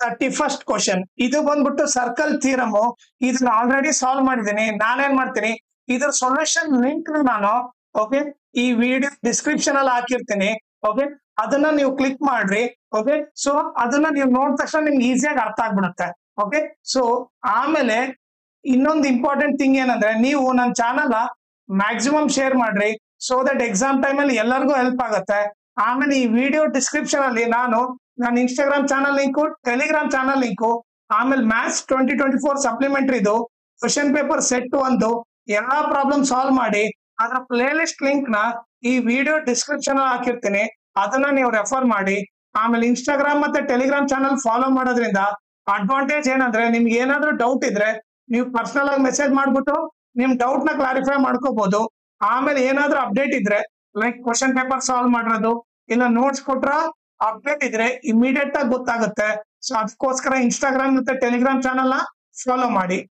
31st question ಇದು ಬಂದ್ಬಿಟ್ಟು circle theorem. ಇದನ್ನ ಆಲ್ರೆಡಿ ಸಾಲ್ವ್ ಮಾಡಿದ್ದೀನಿ. ನಾನೇನ್ ಮಾಡ್ತೀನಿ, ಇದ್ರ ಸೊಲ್ಯೂಷನ್ ಲಿಂಕ್ ನಾನು ಓಕೆ ಈ ವಿಡಿಯೋ ಡಿಸ್ಕ್ರಿಪ್ಷನ್ ಅಲ್ಲಿ ಹಾಕಿರ್ತೀನಿ. ಓಕೆ ಅದನ್ನ ನೀವು ಕ್ಲಿಕ್ ಮಾಡ್ರಿ. ಓಕೆ ಸೊ ಅದನ್ನ ನೀವು ನೋಡಿದ ತಕ್ಷಣ ನಿಮ್ಗೆ ಈಸಿಯಾಗಿ ಅರ್ಥ ಆಗ್ಬಿಡುತ್ತೆ. ಓಕೆ ಸೊ ಆಮೇಲೆ ಇನ್ನೊಂದು ಇಂಪಾರ್ಟೆಂಟ್ ಥಿಂಗ್ ಏನಂದ್ರೆ, ನೀವು ನನ್ನ ಚಾನಲ್ ಮ್ಯಾಕ್ಸಿಮಮ್ ಶೇರ್ ಮಾಡ್ರಿ, ಸೊ ದಟ್ ಎಕ್ಸಾಮ್ ಟೈಮ್ ಅಲ್ಲಿ ಎಲ್ಲರಿಗೂ ಹೆಲ್ಪ್ ಆಗುತ್ತೆ. ಆಮೇಲೆ ಈ ವಿಡಿಯೋ ಡಿಸ್ಕ್ರಿಪ್ಷನ್ ಅಲ್ಲಿ ನನ್ನ Instagram channel link, Telegram channel link, ಆಮೇಲೆ ಮ್ಯಾಥ್ಸ್ 2024 ಸಪ್ಲಿಮೆಂಟರಿದು ಕ್ವಶನ್ ಪೇಪರ್ ಸೆಟ್ ಒಂದು ಎಲ್ಲಾ ಪ್ರಾಬ್ಲಮ್ ಸಾಲ್ವ್ ಮಾಡಿ ಅದರ ಪ್ಲೇ ಲಿಸ್ಟ್ ಲಿಂಕ್ ನ ಈ ವಿಡಿಯೋ ಡಿಸ್ಕ್ರಿಪ್ಷನ್ ಅಲ್ಲಿ ಹಾಕಿರ್ತೀನಿ. ಅದನ್ನ ನೀವು ರೆಫರ್ ಮಾಡಿ. ಆಮೇಲೆ ಇನ್ಸ್ಟಾಗ್ರಾಮ್ ಮತ್ತೆ ಟೆಲಿಗ್ರಾಮ್ ಚಾನಲ್ ಫಾಲೋ ಮಾಡೋದ್ರಿಂದ ಅಡ್ವಾಂಟೇಜ್ ಏನಂದ್ರೆ, ನಿಮ್ಗೆ ಏನಾದ್ರೂ ಡೌಟ್ ಇದ್ರೆ ನೀವು ಪರ್ಸನಲ್ ಆಗಿ ಮೆಸೇಜ್ ಮಾಡ್ಬಿಟ್ಟು ನಿಮ್ ಡೌಟ್ ನ ಕ್ಲಾರಿಫೈ ಮಾಡ್ಕೋಬಹುದು. ಆಮೇಲೆ ಏನಾದ್ರೂ ಅಪ್ಡೇಟ್ ಇದ್ರೆ ಲೈಕ್ ಕ್ವಶನ್ ಪೇಪರ್ ಸಾಲ್ವ್ ಮಾಡಿರೋದು ಇಲ್ಲ ನೋಟ್ಸ್ ಕೊಟ್ರ ಅಪ್ಡೇಟ್ ಇದ್ರೆ ಇಮಿಡಿಯೇಟ್ ಆಗಿ ಗೊತ್ತಾಗುತ್ತೆ. ಸೊ ಅದಕ್ಕೋಸ್ಕರ ಇನ್ಸ್ಟಾಗ್ರಾಮ್ ಮತ್ತೆ ಟೆಲಿಗ್ರಾಮ್ ಚಾನಲ್ ನ ಫಾಲೋ ಮಾಡಿ.